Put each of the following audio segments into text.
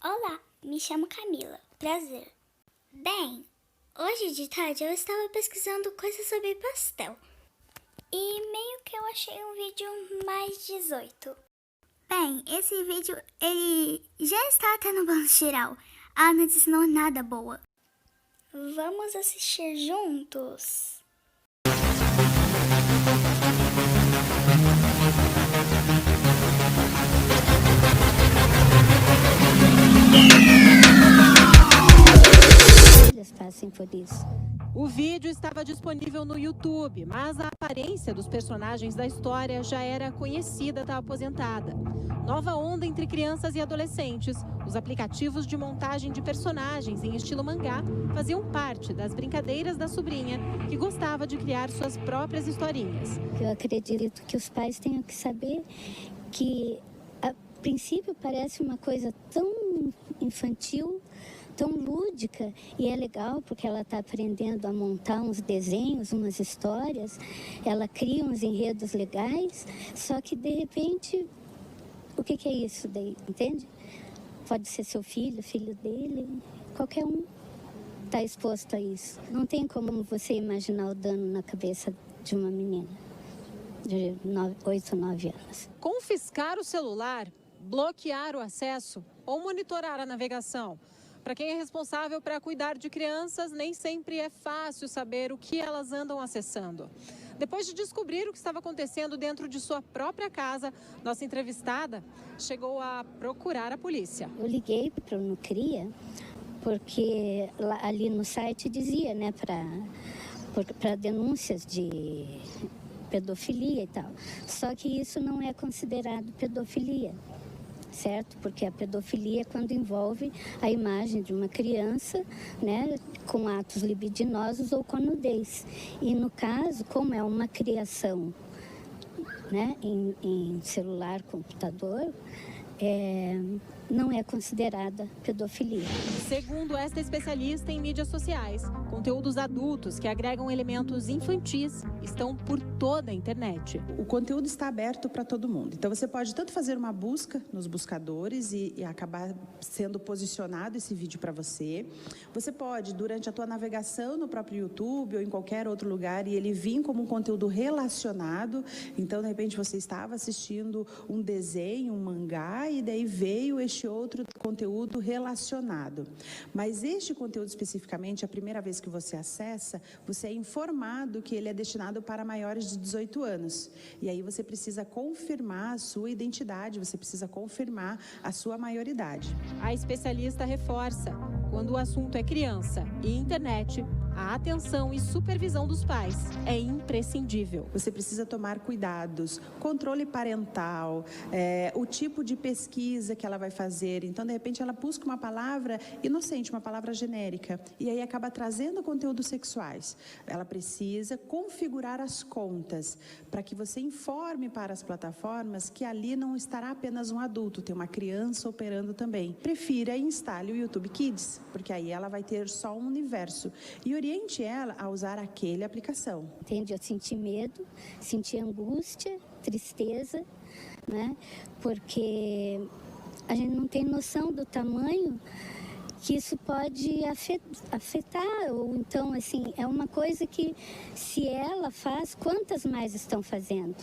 Olá, me chamo Camila. Prazer. Bem, hoje de tarde eu estava pesquisando coisas sobre pastel. E meio que eu achei um vídeo mais 18. Bem, esse vídeo, ele já está até no balanço geral. A Ana disse não é nada boa. Vamos assistir juntos? Passem por isso. O vídeo estava disponível no YouTube, mas a aparência dos personagens da história já era conhecida da aposentada. Nova onda entre crianças e adolescentes. Os aplicativos de montagem de personagens em estilo mangá faziam parte das brincadeiras da sobrinha, que gostava de criar suas próprias historinhas. Eu acredito que os pais tenham que saber que, a princípio, parece uma coisa tão infantil, tão lúdica, e é legal porque ela está aprendendo a montar uns desenhos, umas histórias, ela cria uns enredos legais, só que de repente, o que é isso daí, entende? Pode ser seu filho, filho dele, qualquer um está exposto a isso. Não tem como você imaginar o dano na cabeça de uma menina de 8 ou 9 anos. Confiscar o celular, bloquear o acesso ou monitorar a navegação. Para quem é responsável para cuidar de crianças, nem sempre é fácil saber o que elas andam acessando. Depois de descobrir o que estava acontecendo dentro de sua própria casa, nossa entrevistada chegou a procurar a polícia. Eu liguei para o Nucria, porque ali no site dizia, né, para denúncias de pedofilia e tal. Só que isso não é considerado pedofilia. Certo? Porque a pedofilia é quando envolve a imagem de uma criança, né, com atos libidinosos ou com nudez. E no caso, como é uma criação, né, em celular, computador, não é considerada pedofilia. Segundo esta especialista em mídias sociais, conteúdos adultos que agregam elementos infantis estão por toda a internet. O conteúdo está aberto para todo mundo. Então, você pode tanto fazer uma busca nos buscadores e acabar sendo posicionado esse vídeo para você. Você pode, durante a tua navegação no próprio YouTube ou em qualquer outro lugar, e ele vir como um conteúdo relacionado. Então, de repente, você estava assistindo um desenho, um mangá, e daí veio este outro conteúdo relacionado. Mas este conteúdo especificamente, a primeira vez que você acessa, você é informado que ele é destinado para maiores de 18 anos. E aí você precisa confirmar a sua identidade, você precisa confirmar a sua maioridade. A especialista reforça: quando o assunto é criança e internet, a atenção e supervisão dos pais é imprescindível. Você precisa tomar cuidados, controle parental, o tipo de pesquisa que ela vai fazer. Então, de repente, ela busca uma palavra inocente, uma palavra genérica, e aí acaba trazendo conteúdos sexuais. Ela precisa configurar as contas para que você informe para as plataformas que ali não estará apenas um adulto, tem uma criança operando também. Prefira e instale o YouTube Kids, porque aí ela vai ter só um universo. E oriente ela a usar aquela aplicação. Entende? Eu senti medo, senti angústia, tristeza, né? Porque a gente não tem noção do tamanho que isso pode afetar, ou então, assim, é uma coisa que, se ela faz, quantas mais estão fazendo?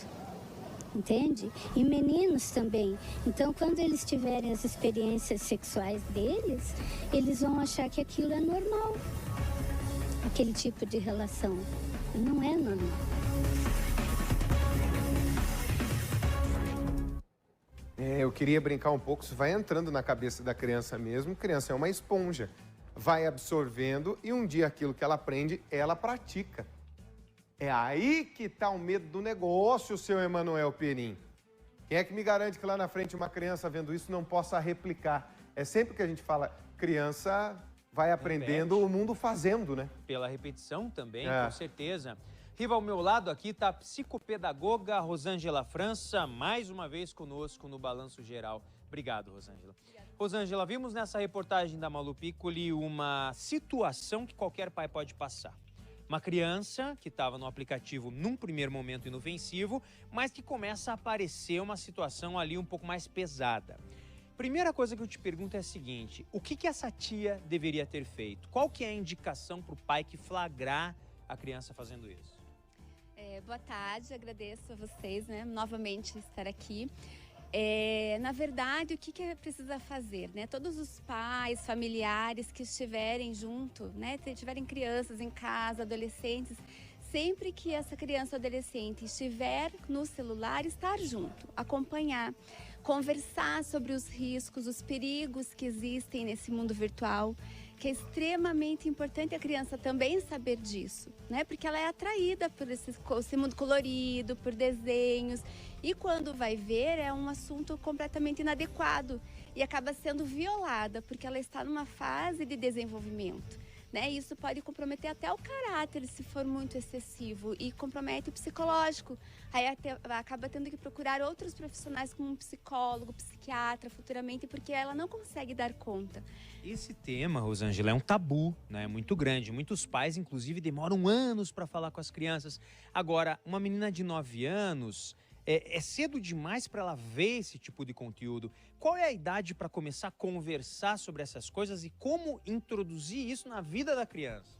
Entende? E meninos também. Então, quando eles tiverem as experiências sexuais deles, eles vão achar que aquilo é normal. Aquele tipo de relação. Não é normal. Eu queria brincar um pouco, isso vai entrando na cabeça da criança mesmo. Criança é uma esponja, vai absorvendo e um dia aquilo que ela aprende, ela pratica. É aí que está o medo do negócio, seu Emanuel Perim. Quem é que me garante que lá na frente uma criança vendo isso não possa replicar? É sempre que a gente fala, criança vai aprendendo o mundo fazendo, né? Pela repetição também, com certeza. Riva, ao meu lado aqui está a psicopedagoga Rosângela França, mais uma vez conosco no Balanço Geral. Obrigado, Rosângela. Rosângela, vimos nessa reportagem da Malu Piccoli uma situação que qualquer pai pode passar. Uma criança que estava no aplicativo num primeiro momento inofensivo, mas que começa a aparecer uma situação ali um pouco mais pesada. primeira coisa que eu te pergunto é a seguinte, o que essa tia deveria ter feito? Qual que é a indicação para o pai que flagrar a criança fazendo isso? Boa tarde, agradeço a vocês, né, novamente estar aqui. Na verdade, o que precisa fazer, né? Todos os pais, familiares que estiverem junto, né, tiverem crianças em casa, adolescentes, sempre que essa criança ou adolescente estiver no celular, estar junto, acompanhar, conversar sobre os riscos, os perigos que existem nesse mundo virtual, que é extremamente importante a criança também saber disso, né? Porque ela é atraída por esse mundo colorido, por desenhos, e quando vai ver é um assunto completamente inadequado e acaba sendo violada, porque ela está numa fase de desenvolvimento, né? Isso pode comprometer até o caráter se for muito excessivo e compromete o psicológico. Aí acaba tendo que procurar outros profissionais como um psicólogo, psiquiatra futuramente, porque ela não consegue dar conta. Esse tema, Rosângela, é um tabu, né? É muito grande. Muitos pais, inclusive, demoram anos para falar com as crianças. Agora, uma menina de 9 anos, é cedo demais para ela ver esse tipo de conteúdo. Qual é a idade para começar a conversar sobre essas coisas e como introduzir isso na vida da criança?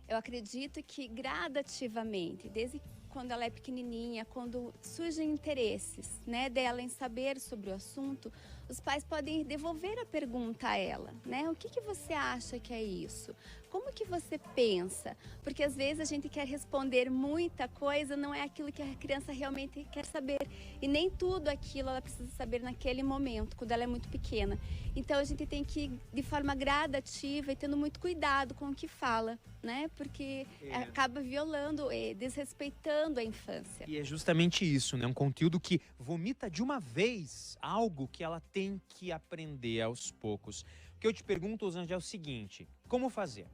Eu acredito que gradativamente, desde quando ela é pequenininha, quando surgem interesses, né, dela em saber sobre o assunto, os pais podem devolver a pergunta a ela, né? O que você acha que é isso? Como que você pensa? Porque às vezes a gente quer responder muita coisa, não é aquilo que a criança realmente quer saber. E nem tudo aquilo ela precisa saber naquele momento, quando ela é muito pequena. Então a gente tem que ir de forma gradativa e tendo muito cuidado com o que fala, né? Porque acaba violando, desrespeitando a infância. E é justamente isso, né? Um conteúdo que vomita de uma vez algo que ela tem que aprender aos poucos. O que eu te pergunto, Rosângela, é o seguinte, como fazer?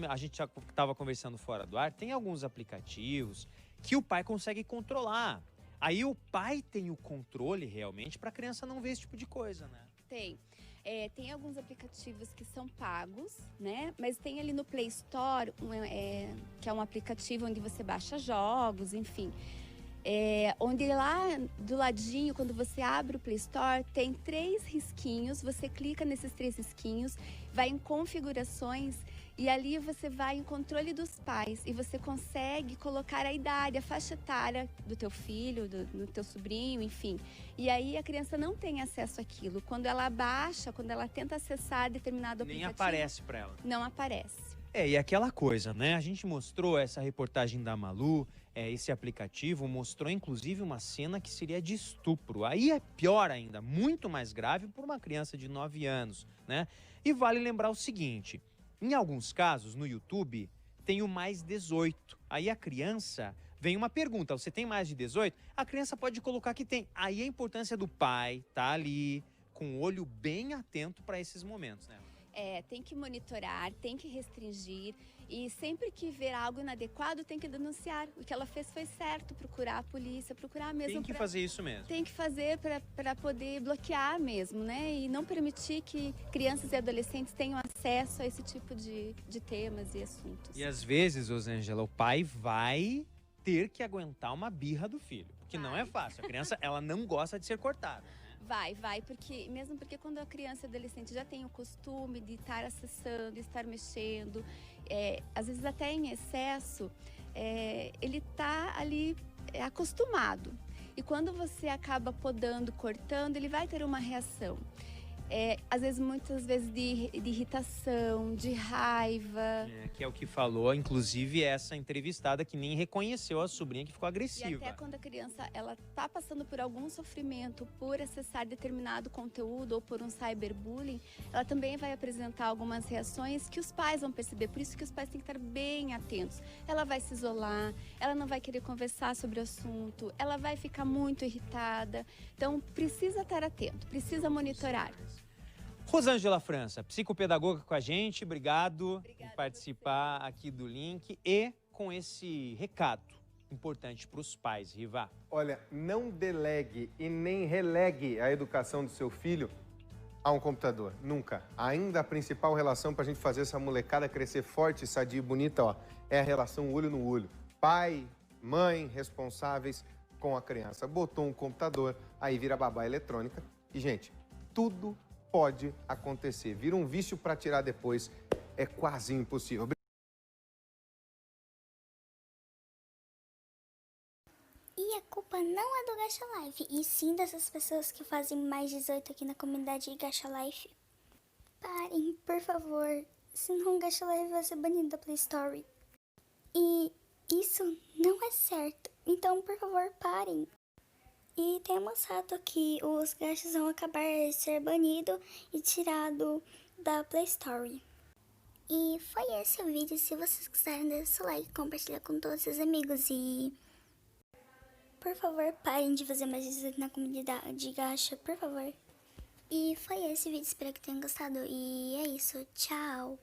A gente já estava conversando fora do ar, tem alguns aplicativos que o pai consegue controlar. Aí o pai tem o controle realmente para a criança não ver esse tipo de coisa, né? Tem alguns aplicativos que são pagos, né? Mas tem ali no Play Store, que é um aplicativo onde você baixa jogos, enfim. Onde lá do ladinho, quando você abre o Play Store, tem 3 risquinhos, você clica nesses 3 risquinhos, vai em configurações e ali você vai em controle dos pais e você consegue colocar a idade, a faixa etária do teu filho, do teu sobrinho, enfim. E aí a criança não tem acesso àquilo. Quando ela baixa, quando ela tenta acessar determinado aplicativo... Nem aparece para ela. Não aparece. E aquela coisa, né? A gente mostrou essa reportagem da Malu, esse aplicativo mostrou inclusive uma cena que seria de estupro. Aí é pior ainda, muito mais grave por uma criança de 9 anos, né? E vale lembrar o seguinte, em alguns casos no YouTube tem o mais 18. Aí a criança, vem uma pergunta, você tem mais de 18? A criança pode colocar que tem. Aí a importância do pai tá ali com o olho bem atento para esses momentos, né? Tem que monitorar, tem que restringir e sempre que ver algo inadequado tem que denunciar. O que ela fez foi certo, procurar a polícia, procurar mesmo. Tem que fazer isso mesmo. Tem que fazer para poder bloquear mesmo, né? E não permitir que crianças e adolescentes tenham acesso a esse tipo de temas e assuntos. E às vezes, Rosângela, o pai vai ter que aguentar uma birra do filho, porque não é fácil. A criança, ela não gosta de ser cortada. Vai, porque quando a criança e adolescente já tem o costume de estar acessando, estar mexendo, às vezes até em excesso, ele está ali acostumado. E quando você acaba podando, cortando, ele vai ter uma reação. Às vezes, muitas vezes de irritação, de raiva. Que é o que falou, inclusive, essa entrevistada que nem reconheceu a sobrinha que ficou agressiva. E até quando a criança está passando por algum sofrimento por acessar determinado conteúdo ou por um cyberbullying, ela também vai apresentar algumas reações que os pais vão perceber. Por isso que os pais têm que estar bem atentos. Ela vai se isolar, ela não vai querer conversar sobre o assunto, ela vai ficar muito irritada. Então, precisa estar atento, precisa monitorar. Rosângela França, psicopedagoga com a gente, obrigado por participar aqui do Link e com esse recado importante para os pais, Riva. Olha, não delegue e nem relegue a educação do seu filho a um computador, nunca. Ainda a principal relação para a gente fazer essa molecada crescer forte, sadia e bonita, é a relação olho no olho. Pai, mãe, responsáveis com a criança. Botou um computador, aí vira babá eletrônica e, gente, tudo pode acontecer. Vira um vício para tirar depois, é quase impossível. E a culpa não é do Gacha Life, e sim dessas pessoas que fazem mais 18 aqui na comunidade Gacha Life. Parem, por favor, senão o Gacha Life vai ser banido da Play Store. E isso não é certo, então por favor parem. E tem mostrado que os gachas vão acabar de ser banido e tirado da Play Store. E foi esse o vídeo. Se vocês quiserem, deixa seu like, compartilha com todos os seus amigos e... por favor, parem de fazer mais 18 na comunidade de gacha, por favor. E foi esse vídeo, espero que tenham gostado. E é isso, tchau!